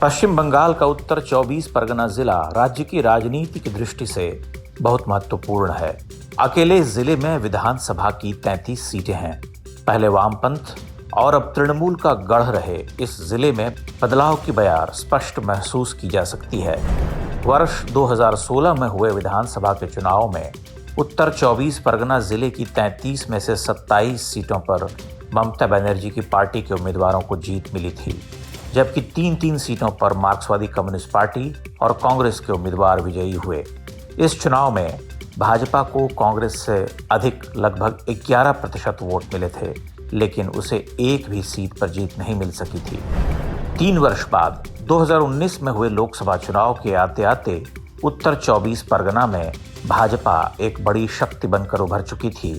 पश्चिम बंगाल का उत्तर 24 परगना जिला राज्य की राजनीति की दृष्टि से बहुत महत्वपूर्ण है। अकेले इस जिले में विधानसभा की 33 सीटें हैं। पहले वामपंथ और अब तृणमूल का गढ़ रहे इस जिले में बदलाव की बयार स्पष्ट महसूस की जा सकती है। वर्ष 2016 में हुए विधानसभा के चुनाव में उत्तर 24 परगना जिले की 33 में से 27 सीटों पर ममता बनर्जी की पार्टी के उम्मीदवारों को जीत मिली थी, जबकि 3 सीटों पर मार्क्सवादी कम्युनिस्ट पार्टी और कांग्रेस के उम्मीदवार विजयी हुए। इस चुनाव में भाजपा को कांग्रेस से अधिक लगभग 11% वोट मिले थे, लेकिन उसे एक भी सीट पर जीत नहीं मिल सकी थी। 3 वर्ष बाद 2019 में हुए लोकसभा चुनाव के आते आते उत्तर 24 परगना में भाजपा एक बड़ी शक्ति बनकर उभर चुकी थी।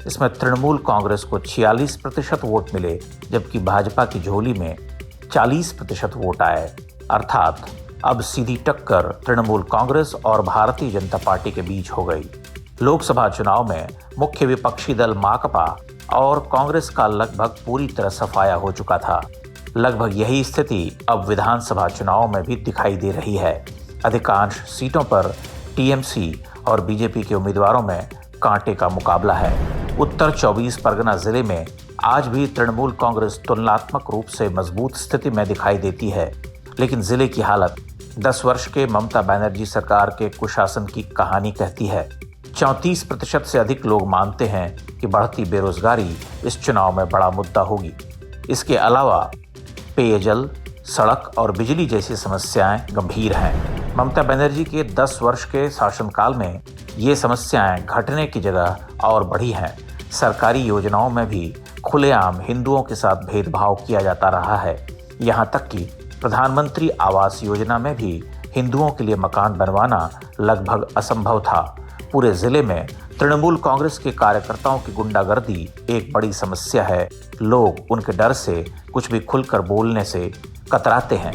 इसमें तृणमूल कांग्रेस को 46% वोट मिले, जबकि भाजपा की झोली में 40% वोट आए। अर्थात अब सीधी टक्कर तृणमूल कांग्रेस और भारतीय जनता पार्टी के बीच हो गई। लोकसभा चुनाव में मुख्य विपक्षी दल माकपा और कांग्रेस का लगभग पूरी तरह सफाया हो चुका था। लगभग यही स्थिति अब विधानसभा चुनाव में भी दिखाई दे रही है। अधिकांश सीटों पर टीएमसी और बीजेपी के उम्मीदवारों में कांटे का मुकाबला है। उत्तर 24 परगना जिले में आज भी तृणमूल कांग्रेस तुलनात्मक रूप से मजबूत स्थिति में दिखाई देती है, लेकिन जिले की हालत 10 वर्ष के ममता बनर्जी सरकार के कुशासन की कहानी कहती है। 34% से अधिक लोग मानते हैं कि बढ़ती बेरोजगारी इस चुनाव में बड़ा मुद्दा होगी। इसके अलावा पेयजल, सड़क और बिजली जैसी समस्याएं गंभीर हैं। ममता बनर्जी के 10 वर्ष के शासनकाल में ये समस्याएं घटने की जगह और बढ़ी हैं। सरकारी योजनाओं में भी खुलेआम हिंदुओं के साथ भेदभाव किया जाता रहा है। यहाँ तक कि प्रधानमंत्री आवास योजना में भी हिंदुओं के लिए मकान बनवाना लगभग असंभव था। पूरे जिले में तृणमूल कांग्रेस के कार्यकर्ताओं की गुंडागर्दी एक बड़ी समस्या है। लोग उनके डर से कुछ भी खुलकर बोलने से कतराते हैं।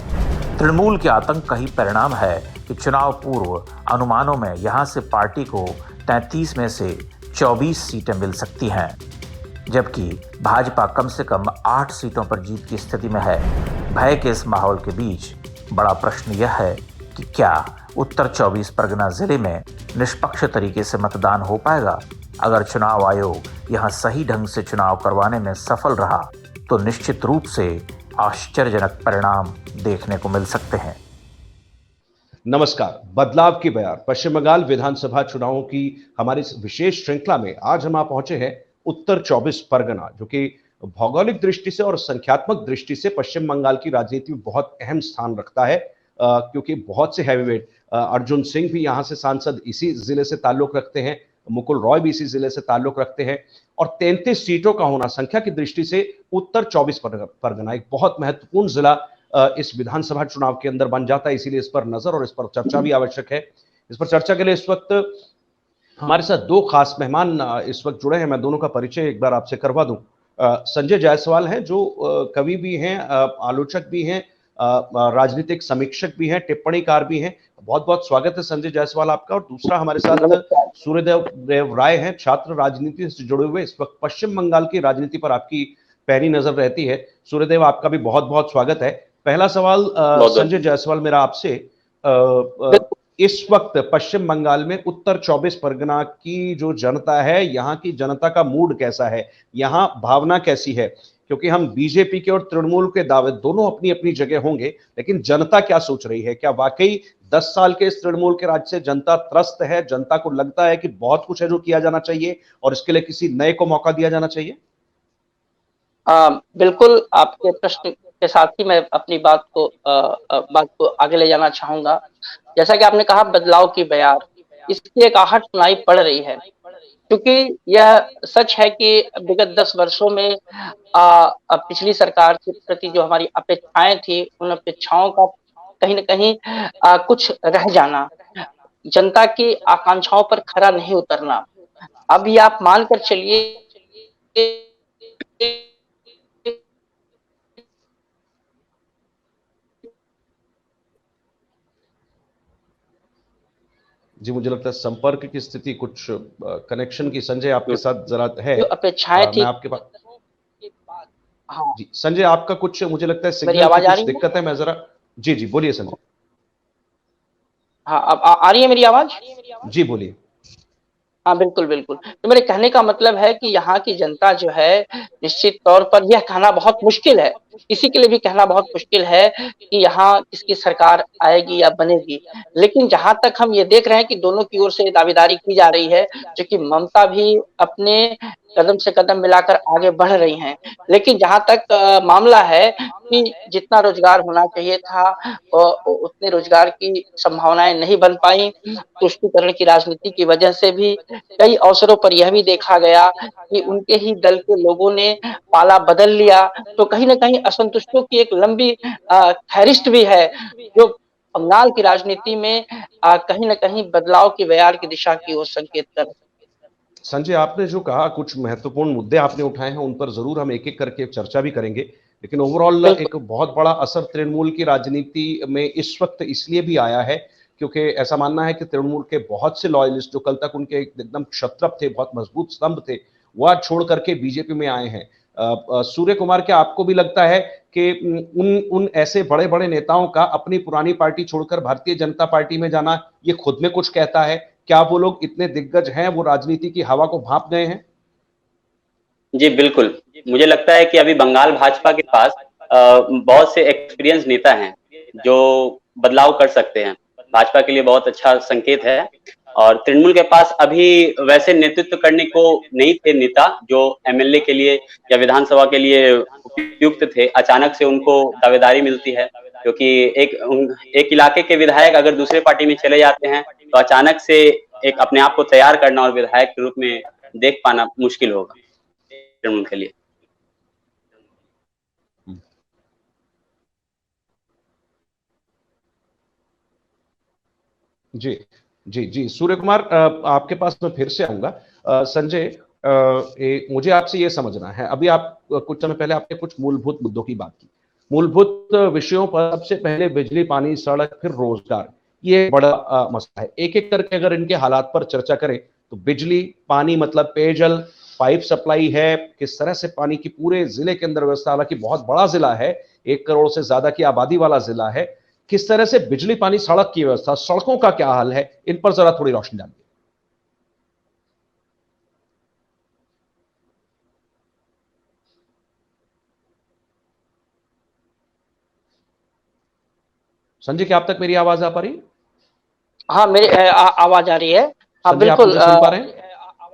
तृणमूल के आतंक का ही परिणाम है कि चुनाव पूर्व अनुमानों में यहाँ से पार्टी को 33 में से 24 सीटें मिल सकती हैं, जबकि भाजपा कम से कम 8 सीटों पर जीत की स्थिति में है। भय के इस माहौल के बीच बड़ा प्रश्न यह है कि क्या उत्तर 24 परगना जिले में निष्पक्ष तरीके से मतदान हो पाएगा। अगर चुनाव आयोग यहाँ सही ढंग से चुनाव करवाने में सफल रहा तो निश्चित रूप से आश्चर्यजनक परिणाम देखने को मिल सकते हैं। नमस्कार, बदलाव की बयार पश्चिम बंगाल विधानसभा चुनावों की हमारी इस विशेष श्रृंखला में आज हम पहुंचे हैं उत्तर 24 परगना, जो कि भौगोलिक दृष्टि से और संख्यात्मक दृष्टि से पश्चिम बंगाल की राजनीति में बहुत अहम स्थान रखता है, क्योंकि बहुत से हैवीवेट अर्जुन सिंह भी यहाँ से सांसद इसी जिले से ताल्लुक रखते हैं, मुकुल रॉय भी इसी जिले से ताल्लुक रखते हैं, और 33 सीटों का होना संख्या की दृष्टि से उत्तर 24 परगना एक बहुत महत्वपूर्ण जिला इस विधानसभा चुनाव के अंदर बन जाता है। इसीलिए इस पर नजर और इस पर चर्चा भी आवश्यक है। इस पर चर्चा के लिए इस वक्त हमारे साथ 2 खास मेहमान इस वक्त जुड़े हैं। मैं दोनों का परिचय एक बार आपसे करवा दूं। संजय जायसवाल हैं, जो कवि भी हैं, आलोचक भी हैं, राजनीतिक समीक्षक भी हैं, टिप्पणीकार भी हैं। बहुत बहुत स्वागत है संजय जायसवाल आपका। और दूसरा हमारे साथ सूर्यदेव राय हैं, छात्र राजनीति से जुड़े हुए, इस वक्त पश्चिम बंगाल की राजनीति पर आपकी पैनी नजर रहती है। सूर्यदेव, आपका भी बहुत बहुत स्वागत है। पहला सवाल संजय जायसवाल मेरा आपसे, इस वक्त पश्चिम बंगाल में उत्तर 24 परगना की जो जनता है, यहाँ की जनता का मूड कैसा है, यहाँ भावना कैसी है? क्योंकि हम बीजेपी के और तृणमूल के दावे दोनों अपनी अपनी जगह होंगे, लेकिन जनता क्या सोच रही है? क्या वाकई 10 साल के इस तृणमूल के राज से जनता त्रस्त है? जनता को लगता है कि बहुत कुछ है जो किया जाना चाहिए और इसके लिए किसी नए को मौका दिया जाना चाहिए? बिल्कुल, आपके प्रश्न के साथ ही मैं अपनी बात को आगे ले जाना चाहूंगा। जैसा कि आपने कहा, बदलाव की बयार, इसकी एक आहट सुनाई पड़ रही है, क्योंकि यह सच है कि विगत 10 वर्षों में पिछली सरकार के प्रति जो हमारी अपेक्षाएं थी, उन अपेक्षाओं का कहीं न कहीं कुछ रह जाना, जनता की आकांक्षाओं पर खरा नहीं उतरना। अब ये आप मानकर चलिए जी, मुझे लगता है संपर्क की स्थिति कुछ कनेक्शन की संजय आपके साथ जरा है। जो अपेक्षाएं थी, मैं आपके पास हाँ जी संजय, आपका कुछ मुझे लगता है मेरी सिग्नल आवाज की आ कुछ रही है? दिक्कत है। मैं जरा जी जी, बोलिए संजय। हाँ, अब आ रही है मेरी आवाज? जी बोलिए। हाँ, बिल्कुल, बिल्कुल। तो मेरे कहने का मतलब है कि यहाँ की जनता जो है, निश्चित तौर पर यह कहना बहुत मुश्किल है, किसी के लिए भी कहना बहुत मुश्किल है कि यहाँ किसकी सरकार आएगी या बनेगी। लेकिन जहाँ तक हम ये देख रहे हैं कि दोनों की ओर से दावेदारी की जा रही है, जो कि ममता भी अपने कदम से कदम मिलाकर आगे बढ़ रही हैं। लेकिन जहाँ तक मामला है कि जितना रोज़गार होना चाहिए था उतने रोज़गार की संभावनाएँ नहीं बन पाई। तुष्टीकरण की राजनीति की वजह से भी कई अवसरों पर यह भी देखा गया कि उनके ही दल के लोगों ने पाला बदल लिया, तो कहीं न कहीं असंतुष्टों की एक लंबी फ़हरिस्त भी है, जो बंगाल की राजनीति में कहीं न कहीं बदलाव की बयार की दिशा की ओर संकेत कर संजय, आपने जो कहा कुछ महत्वपूर्ण मुद्दे आपने उठाए हैं, उन पर ज़रूर हम एक-एक करके चर्चा भी करेंगे। लेकिन ओवरऑल बिल्कुल, एक बहुत बड़ा असर तृणमूल की राजनीति में इस वक़्त इसलिए भी आया है, क्योंकि ऐसा मानना है कि तृणमूल के बहुत से लॉयलिस्ट जो कल तक उनके एकदम क्षत्रप थे, बहुत मजबूत स्तंभ थे, वो आज छोड़ कर के बीजेपी में आए हैं। सूर्य कुमार, क्या आपको भी लगता है कि उन उन ऐसे बड़े-बड़े नेताओं का अपनी पुरानी पार्टी छोड़कर भारतीय जनता पार्टी में जाना, ये खुद में कुछ कहता है? क्या वो लोग इतने दिग्गज हैं, वो राजनीति की हवा को भाँप गए हैं? जी, बिल्कुल। मुझे लगता है कि अभी बंगाल भाजपा के पास बहुत से एक्सपीरियंस नेता हैं, जो बदलाव कर सकते हैं। भाजपा के लिए बहुत अच्छा संकेत है और तृणमूल के पास अभी वैसे नेतृत्व करने को नहीं थे नेता, जो एमएलए के लिए या विधानसभा के लिए उपयुक्त थे। अचानक से उनको दावेदारी मिलती है, क्योंकि एक इलाके के विधायक अगर दूसरे पार्टी में चले जाते हैं, तो अचानक से एक अपने आप को तैयार करना और विधायक के रूप में देख पाना मुश्किल होगा तृणमूल के लिए। जी, जी, जी। सूर्य कुमार, आपके पास मैं फिर से आऊँगा। संजय, मुझे आपसे ये समझना है, अभी आप कुछ समय पहले आपने कुछ मूलभूत मुद्दों की बात की। मूलभूत विषयों पर सबसे पहले बिजली, पानी, सड़क, फिर रोज़गार, ये बड़ा मसला है। एक-एक करके अगर इनके हालात पर चर्चा करें, तो बिजली, पानी मतलब पेयजल, पाइप सप्लाई है, किस तरह से पानी की पूरे ज़िले के अंदर व्यवस्था, हालाँकि बहुत बड़ा ज़िला है, 1 करोड़ से ज़्यादा की आबादी वाला ज़िला है। किस तरह से बिजली, पानी, सड़क की व्यवस्था, सड़कों का क्या हाल है, इन पर ज़रा थोड़ी रोशनी डालिए। संजय, क्या आप तक मेरी आवाज़ आ पा रही है? हाँ, मेरी आवाज़ आ रही है। हाँ, संजय, आप बिल्कुल मुझे सुन पा रहे हैं?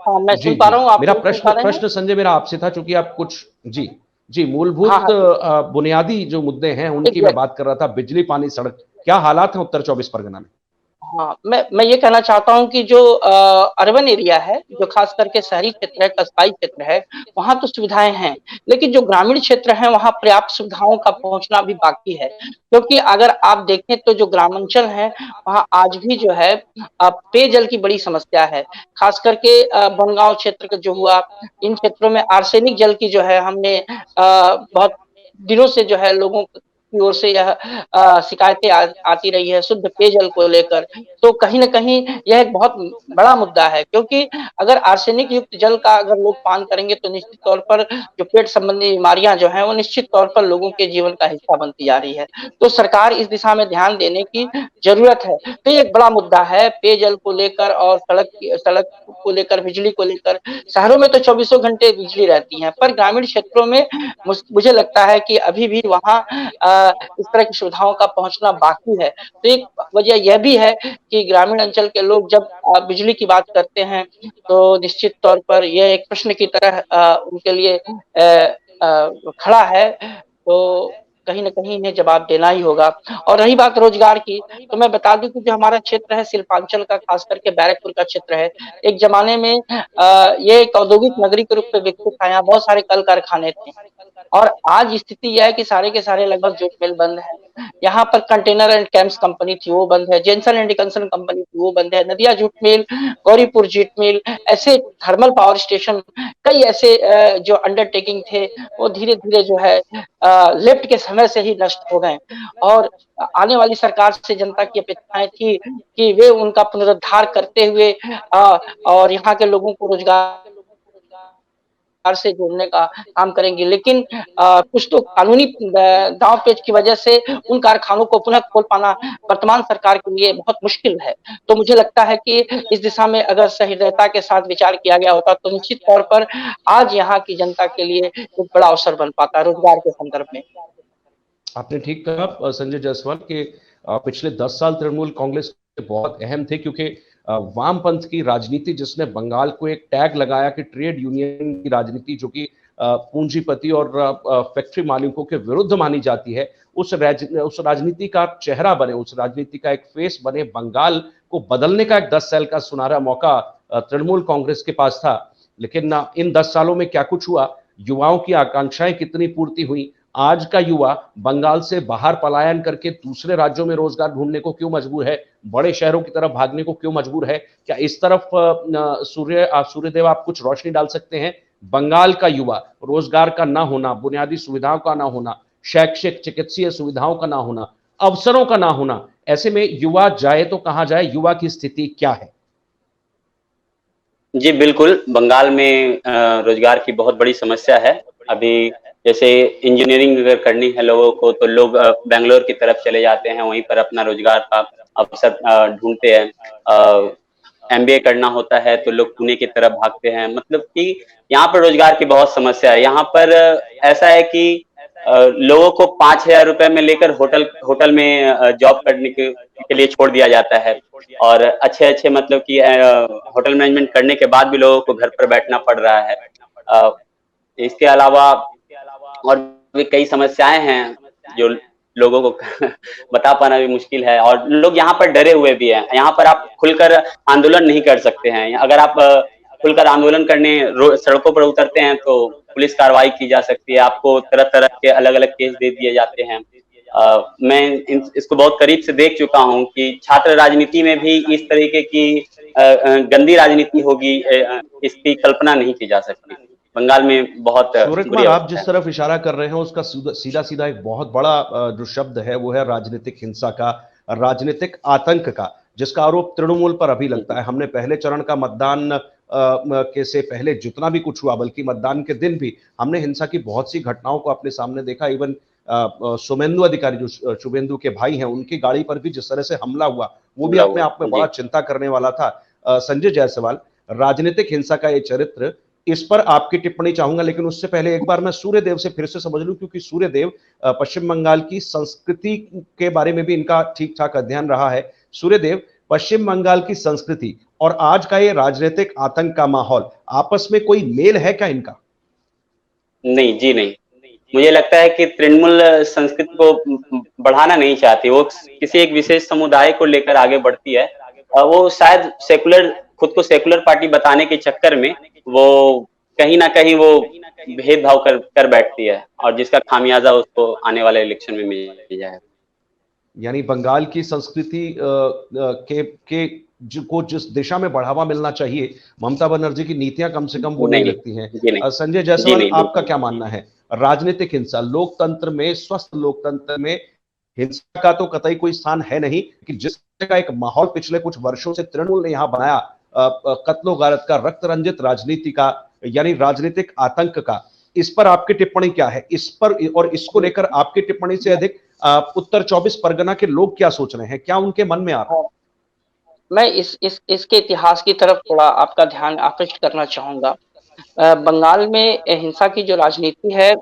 हाँ, मैं जी, सुन पा जी। रहा हूँ, आप मेरा मुझे सुन पा प्रश्न रहे हैं? प्रश्न संजय मेरा आपसे था, चूँकि आप कुछ जी, जी, हाँ, मूलभूत हाँ, बुनियादी जो मुद्दे हैं, उनकी मैं एग्ज़ैक्ट बात कर रहा था, बिजली, पानी, सड़क, क्या हालात हैं उत्तर 24 परगना में? हाँ, मैं ये कहना चाहता हूँ कि जो अर्बन एरिया है, जो ख़ास करके शहरी क्षेत्र है, कस्बाई क्षेत्र है, वहाँ तो सुविधाएँ हैं। लेकिन जो ग्रामीण क्षेत्र हैं, वहाँ पर्याप्त सुविधाओं का पहुँचना अभी बाकी है। क्योंकि अगर आप देखें तो जो ग्रामांचल है, वहाँ आज भी जो है पेयजल की बड़ी समस्या है। ख़ास करके बनगाँव क्षेत्र का जो हुआ, इन क्षेत्रों में आर्सेनिक जल की जो है हमने बहुत दिनों से जो है लोगों की ओर से यह शिकायतें आती रही है शुद्ध पेयजल को लेकर। तो कहीं न कहीं यह एक बहुत बड़ा मुद्दा है, क्योंकि अगर आर्सेनिक युक्त जल का अगर लोग पान करेंगे तो निश्चित तौर पर जो पेट संबंधी बीमारियाँ जो हैं वो निश्चित तौर पर लोगों के जीवन का हिस्सा बनती जा रही है। तो सरकार इस दिशा में ध्यान देने की ज़रूरत है। तो ये एक बड़ा मुद्दा है पेयजल को लेकर और सड़क को लेकर, बिजली को लेकर। शहरों में तो चौबीसों घंटे बिजली रहती है, पर ग्रामीण क्षेत्रों में मुझे लगता है कि अभी भी वहाँ इस तरह की सुविधाओं का पहुँचना बाकी है। तो एक वजह यह भी है कि ग्रामीण अंचल के लोग जब बिजली की बात करते हैं, तो निश्चित तौर पर यह एक प्रश्न की तरह उनके लिए खड़ा है। तो कहीं न कहीं इन्हें जवाब देना ही होगा। और रही बात रोज़गार की, तो मैं बता दूँ कि जो हमारा क्षेत्र है शिल्पांचल का, ख़ास करके बैरकपुर का क्षेत्र है, एक ज़माने में ये एक औद्योगिक नगरी के रूप में विकसित था, यहाँ बहुत सारे कल-कारखाने थे। और आज स्थिति यह है कि सारे के सारे लगभग जूट मिल बंद हैं। यहाँ पर कंटेनर एंड केम्स कंपनी थी, वो बंद है। जेन्सन एंड डिकन्सन कंपनी थी, वो बंद है। Nadia jute mill, Gauripur jute mill, ऐसे थर्मल पावर स्टेशन, कई ऐसे जो अंडरटेकिंग थे, वो धीरे-धीरे जो है लेफ्ट के समय से ही नष्ट हो गए। और आने वाली सरकार से जनता की अपेक्षाएँ थी कि वे उनका पुनरुद्धार करते हुए और यहाँ के लोगों को रोज़गार से जोड़ने का काम करेंगी, लेकिन कुछ तो कानूनी दांव पेच की वजह से उन कारखानों को पुनः खोल पाना वर्तमान सरकार के लिए बहुत मुश्किल है। तो मुझे लगता है कि इस दिशा में अगर सहृदयता के साथ विचार किया गया होता तो निश्चित तौर पर आज यहाँ की जनता के लिए एक बड़ा अवसर बन पाता है रोजगार के संदर्भ में। आपने ठीक कहा संजय जायसवाल के पिछले 10 साल तृणमूल कांग्रेस के बहुत अहम थे, क्योंकि वामपंथ की राजनीति जिसने बंगाल को एक टैग लगाया कि ट्रेड यूनियन की राजनीति जो कि पूंजीपति और फैक्ट्री मालिकों के विरुद्ध मानी जाती है, उस राजनीति का चेहरा बने, उस राजनीति का एक फेस बने, बंगाल को बदलने का एक 10 साल का सुनहरा मौका तृणमूल कांग्रेस के पास था। लेकिन इन 10 सालों में क्या कुछ हुआ, युवाओं की आकांक्षाएं कितनी पूर्ति हुई, आज का युवा बंगाल से बाहर पलायन करके दूसरे राज्यों में रोजगार ढूंढने को क्यों मजबूर है, बड़े शहरों की तरफ भागने को क्यों मजबूर है? क्या इस तरफ सूर्यदेव आप कुछ रोशनी डाल सकते हैं? बंगाल का युवा रोजगार का ना होना, बुनियादी सुविधाओं का ना होना, शैक्षिक चिकित्सीय सुविधाओं का ना होना, अवसरों का ना होना, ऐसे में युवा जाए तो कहां जाए? युवा की स्थिति क्या है? जी बिल्कुल, बंगाल में रोजगार की बहुत बड़ी समस्या है। अभी जैसे इंजीनियरिंग अगर करनी है लोगों को तो लोग बेंगलोर की तरफ चले जाते हैं, वहीं पर अपना रोजगार का अवसर ढूंढते हैं। एमबीए करना होता है तो लोग पुणे की तरफ भागते हैं। मतलब कि यहाँ पर रोजगार की बहुत समस्या है। यहाँ पर ऐसा है कि लोगों को 5,000 रुपए में लेकर होटल में जॉब करने के लिए छोड़ दिया जाता है, और अच्छे मतलब कि होटल मैनेजमेंट करने के बाद भी लोगों को घर पर बैठना पड़ रहा है। इसके अलावा और भी कई समस्याएं हैं जो लोगों को बता पाना भी मुश्किल है, और लोग यहाँ पर डरे हुए भी हैं। यहाँ पर आप खुलकर आंदोलन नहीं कर सकते हैं। अगर आप खुलकर आंदोलन करने सड़कों पर उतरते हैं तो पुलिस कार्रवाई की जा सकती है, आपको तरह तरह के अलग अलग केस दे दिए जाते हैं। मैं इसको बहुत करीब से देख चुका हूँ कि छात्र राजनीति में भी इस तरीके की गंदी राजनीति होगी, इसकी कल्पना नहीं की जा सकती। बंगाल में बहुत सूर्य कुमार, आप जिस तरफ इशारा कर रहे हैं उसका सीधा सीधा एक बहुत बड़ा जो शब्द है वो है राजनीतिक हिंसा का, राजनीतिक आतंक का, जिसका आरोप तृणमूल पर अभी लगता है। हमने पहले चरण का मतदान के से पहले जितना भी कुछ हुआ, बल्कि मतदान के दिन भी हमने हिंसा की बहुत सी घटनाओं को अपने सामने देखा। इवन सुमेंदु अधिकारी जो शुभेंदु के भाई हैं, उनकी गाड़ी पर भी जिस तरह से हमला हुआ वो भी अपने आप में बड़ा चिंता करने वाला था। संजय जायसवाल, राजनीतिक हिंसा का ये चरित्र, इस पर आपकी टिप्पणी चाहूंगा, लेकिन उससे पहले एक बार मैं सूर्यदेव से फिर से समझ लूं, क्योंकि सूर्यदेव पश्चिम बंगाल की संस्कृति के बारे में भी इनका ठीक ठाक अध्ययन रहा है। सूर्यदेव, पश्चिम बंगाल की संस्कृति और आज का ये राजनीतिक आतंक का माहौल, आपस में कोई मेल है क्या इनका? नहीं जी, नहीं। मुझे लगता है कि तृणमूल संस्कृति को बढ़ाना नहीं चाहती, वो किसी एक विशेष समुदाय को लेकर आगे बढ़ती है। वो शायद खुद को सेकुलर पार्टी बताने के चक्कर में वो कहीं ना कहीं वो भेदभाव कर बैठती है, और जिसका खामियाजा उसको आने वाले इलेक्शन में मिल जाएगा। यानी बंगाल की संस्कृति को जिस दिशा में बढ़ावा मिलना चाहिए, ममता बनर्जी की नीतियां कम से कम वो नहीं लगती हैं। संजय जायसवाल, आपका क्या मानना है? राजनीतिक हिंसा, लोकतंत्र में, स्वस्थ लोकतंत्र में हिंसा का तो कतई कोई स्थान है नहीं, कि जिस तरह का एक माहौल पिछले कुछ वर्षों से तृणमूल ने यहाँ बनाया, कत्लो गारत का, रक्त रंजित राजनीति का, यानी राजनीतिक आतंक का, इस पर आपकी टिप्पणी क्या है? इस पर और इसको लेकर आपकी टिप्पणी से अधिक उत्तर 24 परगना के लोग क्या सोच रहे हैं, क्या उनके मन में आ रहा है? मैं इसके इतिहास की तरफ थोड़ा आपका ध्यान आकृष्ट करना चाहूंगा। बंगाल में हिंसा की जो राजनीति है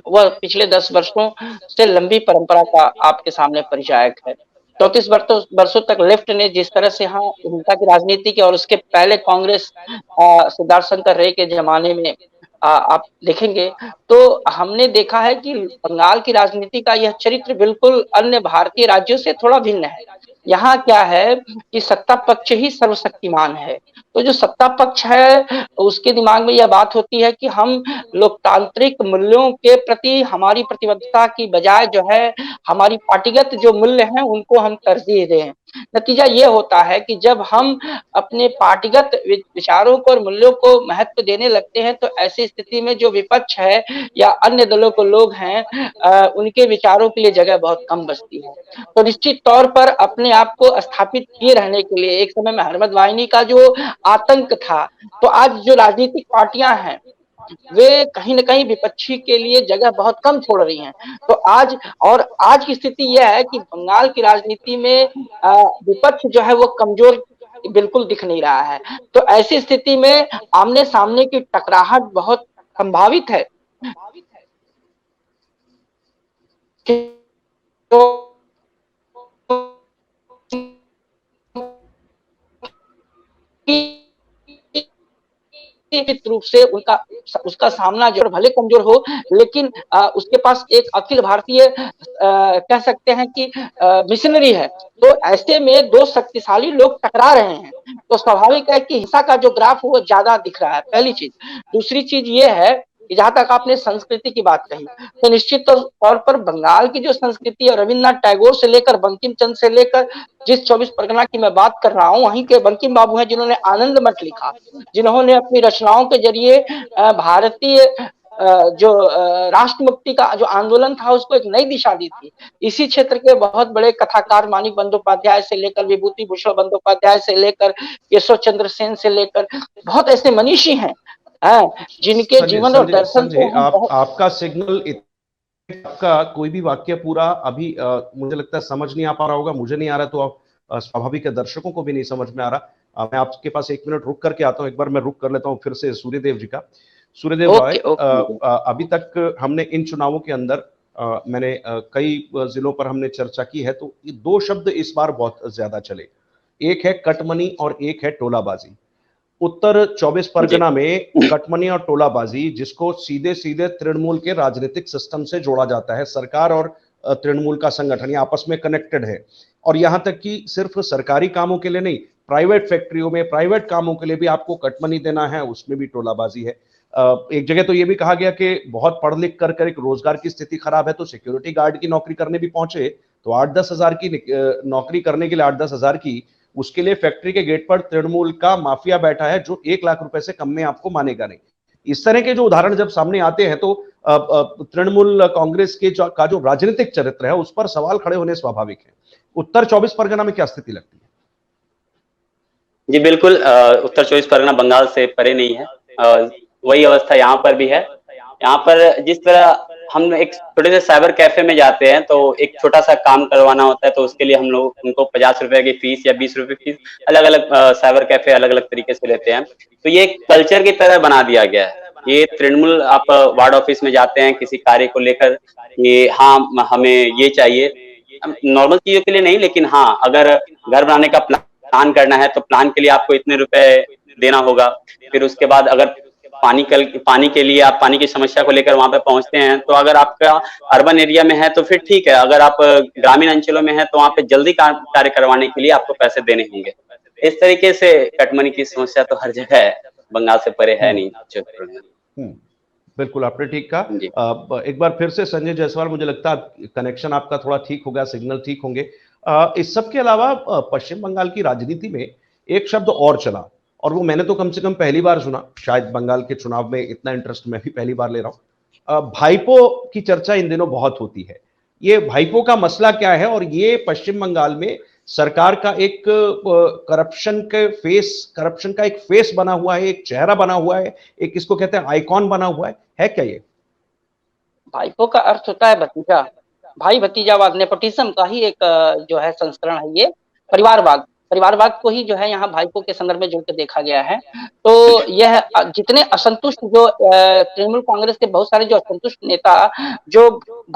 वह पिछले 10 वर्षों से लंबी परंपरा का आपके सामने परिचायक है। 34 वर्षों तक लेफ्ट ने जिस तरह से यहाँ हिंसा की राजनीति की, और उसके पहले कांग्रेस सिद्धार्थ शंकर रे के जमाने में आप देखेंगे तो हमने देखा है कि बंगाल की राजनीति का यह चरित्र बिल्कुल अन्य भारतीय राज्यों से थोड़ा भिन्न है। यहाँ क्या है कि सत्ता पक्ष ही सर्वशक्तिमान है। तो जो सत्ता पक्ष है उसके दिमाग में यह बात होती है कि हम लोकतांत्रिक मूल्यों के प्रति हमारी प्रतिबद्धता की बजाय जो है हमारी पार्टीगत जो मूल्य हैं उनको हम तरजीह दें। नतीजा ये होता है कि जब हम अपने पार्टीगत विचारों को और मूल्यों को महत्व देने लगते हैं तो ऐसी स्थिति में जो विपक्ष है या अन्य दलों को लोग हैं उनके विचारों के लिए जगह बहुत कम बचती है। तो निश्चित तौर पर अपने आप को स्थापित किए रहने के लिए एक समय में हरमत वाहिनी का जो आतंक था, तो आज जो राजनीतिक पार्टियां हैं वे कहीं न कहीं विपक्षी के लिए जगह बहुत कम छोड़ रही हैं। तो आज की स्थिति यह है कि बंगाल की राजनीति में विपक्ष जो है वो कमज़ोर बिल्कुल दिख नहीं रहा है। तो ऐसी स्थिति में आमने-सामने की टकराहट बहुत संभावित है। तो निश्चित रूप से उनका उसका सामना जो भले कमजोर हो, लेकिन उसके पास एक अखिल भारतीय कह सकते हैं कि मिशनरी है। तो ऐसे में दो शक्तिशाली लोग टकरा रहे हैं, तो स्वाभाविक है कि हिंसा का जो ग्राफ वो ज्यादा दिख रहा है, पहली चीज। दूसरी चीज ये है कि जहां तक आपने संस्कृति की बात कही, तो निश्चित तौर पर बंगाल की जो संस्कृति है, रविन्द्रनाथ टैगोर से लेकर बंकिम चंद्र से लेकर जिस 24 परगना की मैं बात कर रहा हूँ, वहीं के बंकिम बाबू हैं जिन्होंने आनंद मठ लिखा, जिन्होंने अपनी रचनाओं के जरिए भारतीय जो राष्ट्र मुक्ति का जो आंदोलन था उसको एक नई दिशा दी थी। इसी क्षेत्र के बहुत बड़े कथाकार मानिक बंदोपाध्याय से लेकर विभूति भूषण बंदोपाध्याय से लेकर केशव चंद्र सेन से लेकर बहुत ऐसे मनीषी हैं जिनके जीवन और दर्शन को आपका सिग्नल, आपका कोई भी वाक्य पूरा अभी मुझे लगता है समझ नहीं आ पा रहा होगा, मुझे नहीं आ रहा, तो स्वाभाविक है दर्शकों को भी नहीं समझ में आ रहा। मैं आपके पास 1 मिनट रुक करके आता हूं, एक बार मैं रुक कर लेता हूं फिर से सूर्यदेव जी का। सूर्यदेव भाई, अभी तक हमने इन चुनावों के अंदर मैंने कई जिलों पर हमने चर्चा की है, तो ये 2 शब्द इस बार बहुत ज्यादा चले, एक है कटमनी और एक है टोलाबाजी। उत्तर 24 परगना में कटमनी और टोलाबाजी, जिसको सीधे सीधे तृणमूल के राजनीतिक सिस्टम से जोड़ा जाता है, सरकार और तृणमूल का संगठन ये आपस में कनेक्टेड है, और यहां तक कि सिर्फ सरकारी कामों के लिए नहीं, प्राइवेट फैक्ट्रियों में, प्राइवेट कामों के लिए भी आपको कटमनी देना है, उसमें भी टोलाबाजी है। एक जगह तो ये भी कहा गया कि बहुत पढ़ लिख कर एक रोजगार की स्थिति खराब है तो सिक्योरिटी गार्ड की नौकरी करने भी पहुंचे, तो 8-10 हजार की नौकरी करने के लिए 8-10 हजार की, उसके लिए फैक्ट्री के गेट पर तृणमूल का माफिया बैठा है जो 1 लाख रुपए से कम में आपको मानेगा नहीं। इस तरह के जो उदाहरण जब सामने आते हैं तो तृणमूल कांग्रेस के का जो राजनीतिक चरित्र है उस पर सवाल खड़े होने स्वाभाविक है। उत्तर 24 परगना में क्या स्थिति लगती है? जी बिल्कुल, उत्तर 24 परगना बंगाल से परे नहीं है। वही अवस्था यहाँ पर भी है। यहाँ पर जिस तरह हम एक छोटे से साइबर कैफे में जाते हैं तो एक छोटा सा काम करवाना होता है, तो उसके लिए हम लोग उनको 50 रुपए की फीस या 20 रुपए फीस, अलग अलग साइबर कैफे अलग अलग तरीके से लेते हैं। तो ये एक कल्चर की तरह बना दिया गया है। ये तृणमूल, आप वार्ड ऑफिस में जाते हैं किसी कार्य को लेकर, ये हाँ हमें ये चाहिए, नॉर्मल चीजों के लिए नहीं, लेकिन हाँ अगर घर बनाने का प्लान करना है तो प्लान के लिए आपको इतने रुपए देना होगा। फिर उसके बाद अगर पानी के लिए आप पानी की समस्या को लेकर वहां पे पहुंचते हैं, तो अगर आपका अर्बन एरिया में है तो फिर ठीक है, अगर आप ग्रामीण अंचलों में है तो वहां पे जल्दी कार्य करवाने के लिए आपको पैसे देने होंगे। इस तरीके से कटमनी की समस्या तो हर जगह है, बंगाल से परे है नहीं। बिल्कुल आपने ठीक कहा। एक बार फिर से संजय जायसवाल, मुझे लगता है कनेक्शन आपका थोड़ा ठीक हो गया, सिग्नल ठीक होंगे। इस सब के अलावा पश्चिम बंगाल की राजनीति में एक शब्द और चला, और वो मैंने तो कम से कम पहली बार सुना, शायद बंगाल के चुनाव में इतना इंटरेस्ट मैं भी पहली बार ले रहा हूं। भाईपो की चर्चा इन दिनों बहुत होती है। ये भाईपो का मसला क्या है, और ये पश्चिम बंगाल में सरकार का एक करप्शन का एक फेस बना हुआ है, एक चेहरा बना हुआ है, एक इसको कहते हैं आइकॉन बना हुआ है क्या ये? भाईपो का अर्थ होता है भतीजा, भाई भतीजावाद, नेपोटिज्म का ही एक जो है संस्करण है ये। परिवारवाद को ही जो है यहाँ भाईपो के संदर्भ में जोड़ के देखा गया है। तो यह जितने असंतुष्ट जो तृणमूल कांग्रेस के बहुत सारे जो असंतुष्ट नेता जो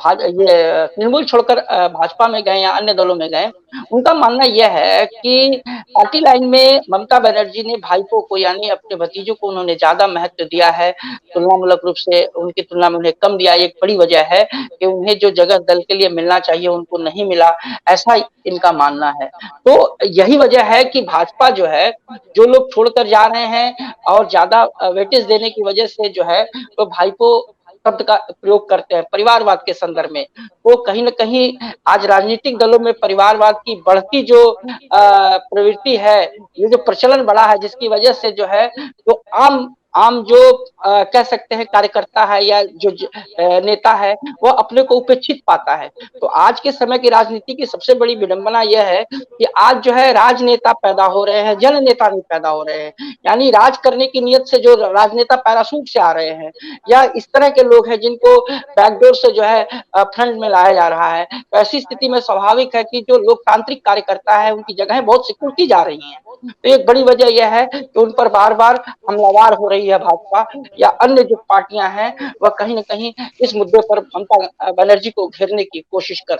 ये तृणमूल छोड़कर भाजपा में गए या अन्य दलों में गए, उनका मानना यह है कि पार्टी लाइन में ममता बनर्जी ने भाईपो को यानी अपने भतीजों को उन्होंने ज्यादा महत्व दिया है, तुलनामूलक रूप से उनकी तुलना में उन्हें कम दिया। एक बड़ी वजह है कि उन्हें जो जगह दल के लिए मिलना चाहिए उनको नहीं मिला, ऐसा इनका मानना है। तो यही वजह है कि भाजपा जो है, जो लोग छोड़कर जा रहे हैं और ज्यादा वेटेज देने की वजह से जो है वो भाईपो शब्द का प्रयोग करते हैं परिवारवाद के संदर्भ में। वो कहीं न कहीं आज राजनीतिक दलों में परिवारवाद की बढ़ती जो प्रवृत्ति है, ये जो प्रचलन बढ़ा है, जिसकी वजह से जो है जो आम आम जो कह सकते हैं कार्यकर्ता है या जो नेता है, वो अपने को उपेक्षित पाता है। तो आज के समय की राजनीति की सबसे बड़ी विडंबना यह है कि आज जो है राजनेता पैदा हो रहे हैं, जन नेता नहीं पैदा हो रहे हैं। यानी राज करने की नीयत से जो राजनेता पैराशूट से आ रहे हैं, या इस तरह के लोग हैं जिनको बैकडोर से जो है फ्रंट में लाया जा रहा है। तो ऐसी स्थिति में स्वाभाविक है कि जो लोकतांत्रिक कार्यकर्ता है, उनकी जगहें बहुत सिकुड़ती जा रही हैं। तो एक बड़ी वजह यह है कि उन पर बार-बार हमलावर हो रही है भाजपा या अन्य जो पार्टियां हैं, वह कहीं न कहीं इस मुद्दे पर ममता बनर्जी को घेरने की कोशिश कर।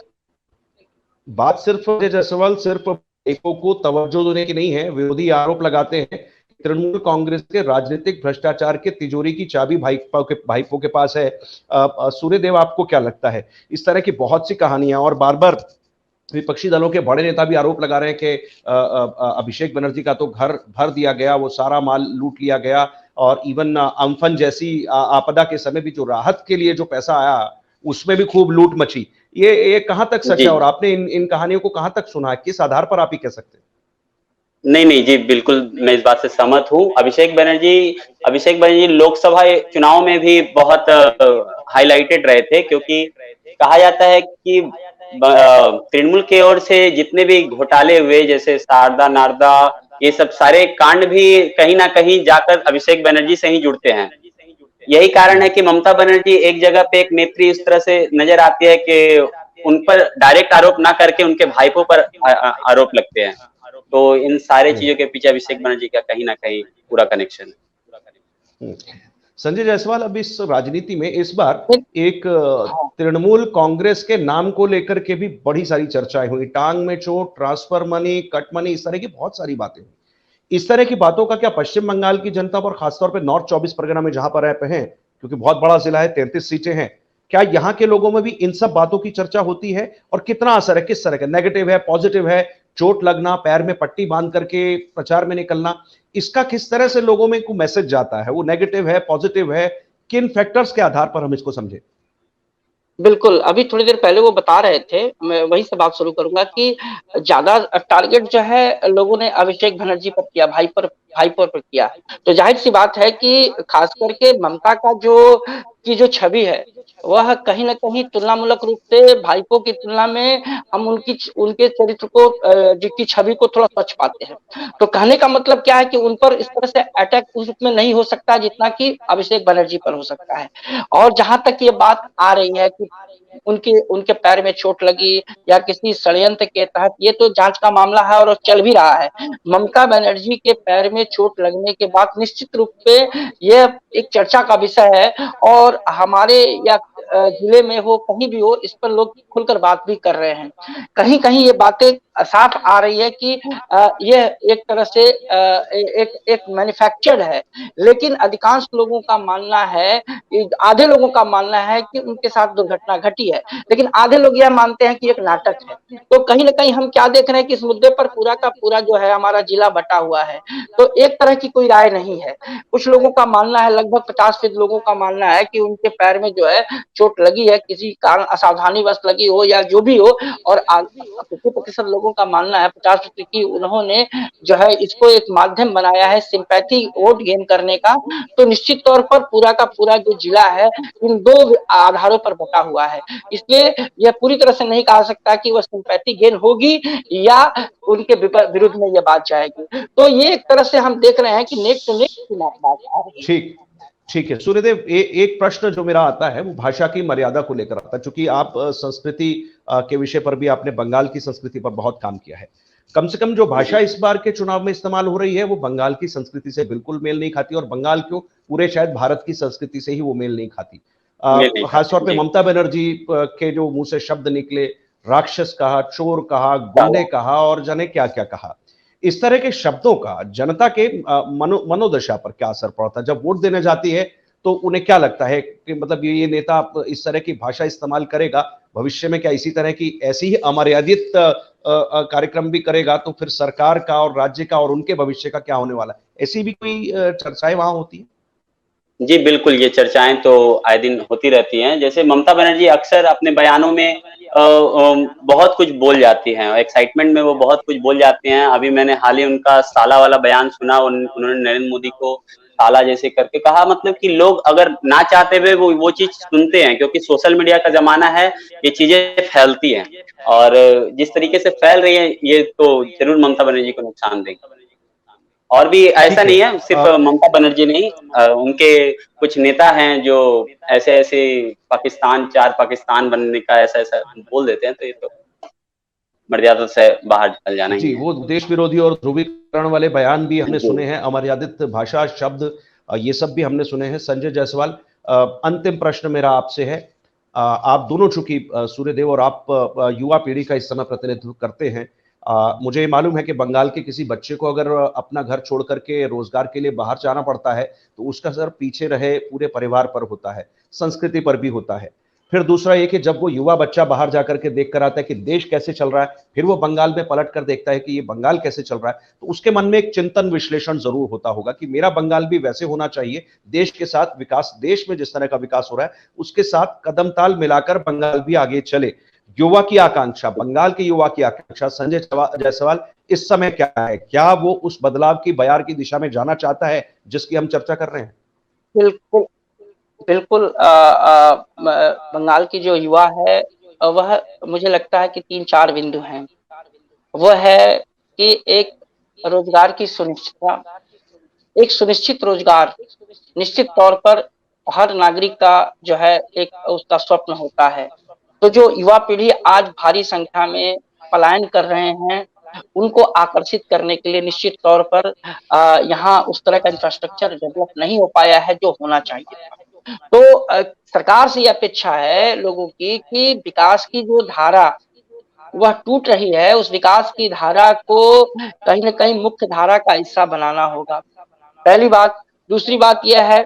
बात सिर्फ अजय जायसवाल सिर्फ एको को तवज्जो देने की नहीं है। विरोधी आरोप लगाते हैं तृणमूल कांग्रेस के राजनीतिक भ्रष्टाचार के तिजोरी की चाबी भाईपों के पास है। सूर्यदेव, आपको क्या लगता है? इस तरह की बहुत सी कहानियां, और बार बार विपक्षी दलों के बड़े नेता भी आरोप लगा रहे हैं कि अभिषेक बनर्जी का तो घर भर दिया गया, वो सारा माल लूट लिया गया, और इवन अम्फन जैसी आपदा के समय भी जो राहत के लिए जो पैसा आया उसमें भी खूब लूट मची। ये कहां तक सच है, और आपने इन कहानियों को कहां तक सुना है? किस आधार पर आप ही कह सकते हैं? नहीं नहीं जी, बिल्कुल मैं इस बात से सहमत हूँ। अभिषेक बनर्जी लोकसभा चुनाव में भी बहुत हाईलाइटेड रहे थे, क्योंकि कहा जाता है कि तृणमूल की ओर से जितने भी घोटाले हुए, जैसे शारदा नारदा, ये सब सारे कांड भी कहीं ना कहीं जाकर अभिषेक बनर्जी से ही जुड़ते हैं। यही कारण है कि ममता बनर्जी एक जगह पे एक नेत्री इस तरह से नजर आती है कि उन पर डायरेक्ट आरोप ना करके उनके भाईपों पर आरोप लगते हैं। तो इन सारे चीजों के पीछे अभिषेक बनर्जी का कहीं ना कहीं पूरा कनेक्शन है। संजय जायसवाल, अब इस राजनीति में इस बार एक तृणमूल कांग्रेस के नाम को लेकर के भी बड़ी सारी चर्चाएं हुई। टांग में चोट, ट्रांसफर मनी, कट मनी, इस तरह की बहुत सारी बातें हुई। इस तरह की बातों का क्या पश्चिम बंगाल की जनता पर, खासतौर पर नॉर्थ 24 परगना में जहां पर आप हैं, क्योंकि बहुत बड़ा जिला है, 33 सीटें हैं, क्या यहाँ के लोगों में भी इन सब बातों की चर्चा होती है? और कितना असर है, किस तरह का, नेगेटिव है, पॉजिटिव है? चोट लगना, पैर में पट्टी बांध करके प्रचार में निकलना, इसका किस तरह से लोगों में को मैसेज जाता है? वो नेगेटिव है, पॉजिटिव है? किन फैक्टर्स के आधार पर हम इसको समझे? बिल्कुल, अभी थोड़ी देर पहले वो बता रहे थे, मैं वहीं से बात शुरू करूँगा कि ज़्यादा टारगेट जो है लोगों ने अभिषेक बनर्जी पर किया, भाईपों पर किया। तो ज़ाहिर-सी बात है कि खास करके ममता का जो छवि है, वह कहीं न कहीं तुलनामूलक रूप से भाईपों की तुलना में हम उनके चरित्र को की छवि को थोड़ा स्वच्छ पाते हैं। तो कहने का मतलब क्या है कि उन पर इस तरह से अटैक उस रूप में नहीं हो सकता जितना कि अभिषेक बनर्जी पर हो सकता है। और जहाँ तक ये बात आ रही है कि उनके पैर में चोट लगी या किसी षड्यंत्र के तहत, ये तो जांच का मामला है और चल भी रहा है। ममता बनर्जी के पैर में चोट लगने के बाद निश्चित रूप से यह एक चर्चा का विषय है, और हमारे या जिले में हो, कहीं भी हो, इस पर लोग खुलकर बात भी कर रहे हैं। कहीं-कहीं ये बातें साफ आ रही है कि यह एक तरह से एक मैन्युफैक्चर्ड है। लेकिन अधिकांश लोगों का मानना है, आधे लोगों का मानना है कि उनके साथ दुर्घटना घटी है, लेकिन आधे लोग यह मानते हैं कि एक नाटक है। तो कहीं न कहीं हम क्या देख रहे हैं कि इस मुद्दे पर पूरा का पूरा जो है हमारा जिला बटा हुआ है। तो एक तरह की कोई राय नहीं है। कुछ लोगों का मानना है, लगभग 50% लोगों का मानना है कि उनके पैर में जो है चोट लगी है, किसी कारण असावधानीवश लगी हो या जो भी हो, और 50% लोगों का मानना है, 50% की उन्होंने जो है इसको एक माध्यम बनाया है सिंपैथी वोट गेन करने का। तो निश्चित तौर पर पूरा का पूरा जो जिला है इन दो आधारों पर बटा हुआ है। इसलिए यह पूरी तरह से नहीं कहा सकता कि वह सिंपैथी गेन होगी या उनके विरुद्ध में यह बात जाएगी। तो ये एक तरह से हम देख रहे हैं कि नेक टू नेक की बात आ रही है। ठीक ठीक है सूर्यदेव, एक प्रश्न जो मेरा आता है वो भाषा की मर्यादा को लेकर आता है, क्योंकि आप संस्कृति के विषय पर भी आपने बंगाल की संस्कृति पर बहुत काम किया है। कम से कम जो भाषा इस बार के चुनाव में इस्तेमाल हो रही है वो बंगाल की संस्कृति से बिल्कुल मेल नहीं खाती, और बंगाल क्यों, पूरे शायद भारत की संस्कृति से ही वो मेल नहीं खाती। खासतौर पे ममता बनर्जी के जो मुंह से शब्द निकले, राक्षस कहा, चोर कहा, गुंडे कहा, और जाने क्या क्या कहा, इस तरह के शब्दों का जनता के मनोदशा पर क्या असर पड़ता है? जब वोट देने जाती है तो उन्हें क्या लगता है कि मतलब ये नेता इस तरह की भाषा इस्तेमाल करेगा भविष्य में, क्या इसी तरह की ऐसी ही अमर्यादित कार्यक्रम भी करेगा, तो फिर सरकार का और राज्य का और उनके भविष्य का क्या होने वाला है? ऐसी भी कोई चर्चाएं वहां होती है? जी बिल्कुल, ये चर्चाएं तो आए दिन होती रहती हैं। जैसे ममता बनर्जी अक्सर अपने बयानों में बहुत कुछ बोल जाती हैं, एक्साइटमेंट में वो बहुत कुछ बोल जाती हैं। अभी मैंने हाल ही उनका साला वाला बयान सुना, उन्होंने नरेंद्र मोदी को ताला जैसे करके कहा, मतलब कि लोग अगर ना चाहते हुए वो चीज सुनते हैं, क्योंकि सोशल मीडिया का जमाना है, ये चीजें फैलती हैं और जिस तरीके से फैल रही है ये तो जरूर ममता बनर्जी को नुकसान देगी। और भी ऐसा नहीं है, सिर्फ ममता बनर्जी नहीं, उनके कुछ नेता हैं जो ऐसे ऐसे पाकिस्तान, 4 पाकिस्तान बनने का ऐसा ऐसा बोल देते हैं, तो ये तो मर्यादा से बाहर निकल जाना ही जी, है। वो देश विरोधी और ध्रुवीकरण वाले बयान भी हमने सुने हैं, अमर्यादित भाषा शब्द ये सब भी हमने सुने हैं। संजय जायसवाल, अंतिम प्रश्न मेरा आपसे है। आप दोनों चूंकि सूर्यदेव और आप युवा पीढ़ी का इस समय प्रतिनिधित्व करते हैं, मुझे मालूम है कि बंगाल के किसी बच्चे को अगर अपना घर छोड़ करके रोजगार के लिए बाहर जाना पड़ता है तो उसका असर पीछे रहे पूरे परिवार पर होता है, संस्कृति पर भी होता है। फिर दूसरा ये कि जब वो युवा बच्चा बाहर जाकर के देख कर आता है कि देश कैसे चल रहा है, फिर वो बंगाल में पलट कर देखता है कि ये बंगाल कैसे चल रहा है, तो उसके मन में एक चिंतन विश्लेषण जरूर होता होगा कि मेरा बंगाल भी वैसे होना चाहिए, देश के साथ विकास, देश में जिस तरह का विकास हो रहा है उसके साथ कदम ताल मिलाकर बंगाल भी आगे चले। युवा की आकांक्षा, बंगाल के युवा की आकांक्षा, संजय जायसवाल, इस समय क्या है? क्या वो उस बदलाव की, बयार की दिशा में जाना चाहता है जिसकी हम चर्चा कर रहे हैं? बिल्कुल, बिल्कुल। बंगाल की जो युवा है, वह मुझे लगता है कि 3-4 बिंदु हैं। वह है कि एक रोजगार की सुनिश्चितता, एक सुनिश्चित रोजगार निश्चित तौर पर हर नागरिक का जो है एक उसका स्वप्न होता है। तो जो युवा पीढ़ी आज भारी संख्या में पलायन कर रहे हैं, उनको आकर्षित करने के लिए निश्चित तौर पर यहाँ उस तरह का इंफ्रास्ट्रक्चर डेवलप नहीं हो पाया है जो होना चाहिए था। तो सरकार से ये अपेक्षा है लोगों की कि विकास की जो धारा वह टूट रही है, उस विकास की धारा को कहीं न कहीं मुख्य धारा का हिस्सा बनाना होगा। पहली बात। दूसरी बात यह है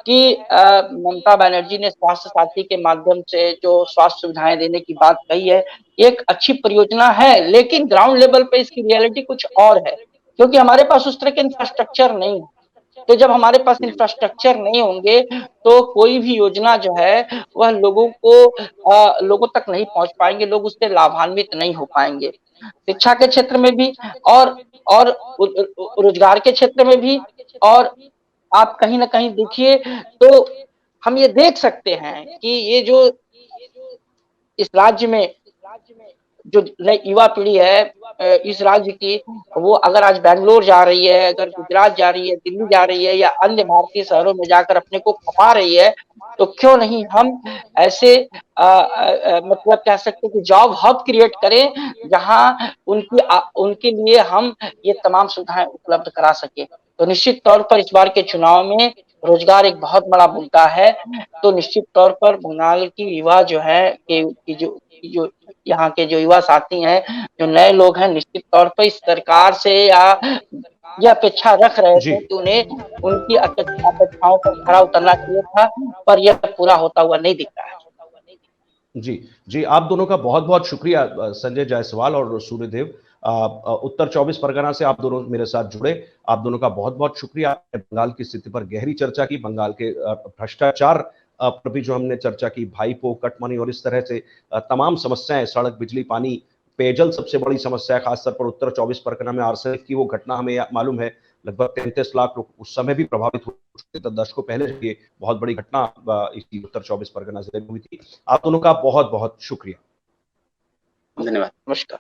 कि ममता बनर्जी ने स्वास्थ्य साथी के माध्यम से जो स्वास्थ्य सुविधाएँ देने की बात कही है, एक अच्छी परियोजना है, लेकिन ग्राउंड लेवल पे इसकी रियलिटी कुछ और है, क्योंकि हमारे पास उस तरह के इंफ्रास्ट्रक्चर नहीं है। तो जब हमारे पास इंफ्रास्ट्रक्चर नहीं होंगे, तो कोई भी योजना जो है, वह लोगों तक नहीं पहुँच पाएँगे, लोग उससे लाभान्वित नहीं हो पाएँगे। शिक्षा के क्षेत्र में भी और रोजगार के क्षेत्र में भी, और आप कहीं न कहीं देखिए तो हम ये देख सकते हैं कि ये जो इस राज्य में जो नई युवा पीढ़ी है इस राज्य की, वो अगर आज बैंगलोर जा रही है, अगर गुजरात जा रही है, दिल्ली जा रही है या अन्य भारतीय शहरों में जाकर अपने को कमा रही है, तो क्यों नहीं हम ऐसे मतलब कह सकते हैं कि जॉब हब क्रिएट करें, जहाँ उनके लिए हम ये तमाम सुविधाएँ उपलब्ध करा सकें। तो निश्चित तौर पर इस बार के चुनाव में रोजगार एक बहुत बड़ा मुद्दा है। तो निश्चित तौर पर बंगाल की युवा जो है कि जो यहाँ के जो युवा साथी हैं, जो नए लोग हैं, निश्चित तौर पर इस सरकार से या ये अपेक्षा रख रहे जी, थे कि उन्हें उनकी अपेक्षाओं पर खरा उतरना चाहिए था, पर यह पूरा होता हुआ नहीं दिख रहा है। जी, जी, आप दोनों का बहुत-बहुत शुक्रिया, संजय जायसवाल और सूर्यदेव। उत्तर 24 परगना से आप दोनों मेरे साथ जुड़े। आप दोनों का बहुत-बहुत शुक्रिया। आपने बंगाल की स्थिति पर गहरी चर्चा की, बंगाल के भ्रष्टाचार पर भी जो हमने चर्चा की, भाईपो, कटमनी और इस तरह से तमाम समस्याएँ, सड़क, बिजली, पानी, पेयजल सबसे बड़ी समस्या है, खासतौर पर उत्तर 24 परगना में आर्सेनिक की वो घटना हमें मालूम है, लगभग 33 लाख लोग उस समय भी प्रभावित हुए थे, दशकों पहले ये बहुत बड़ी घटना इसी उत्तर 24 परगना जिले में हुई थी। आप दोनों का बहुत-बहुत शुक्रिया। धन्यवाद। नमस्कार।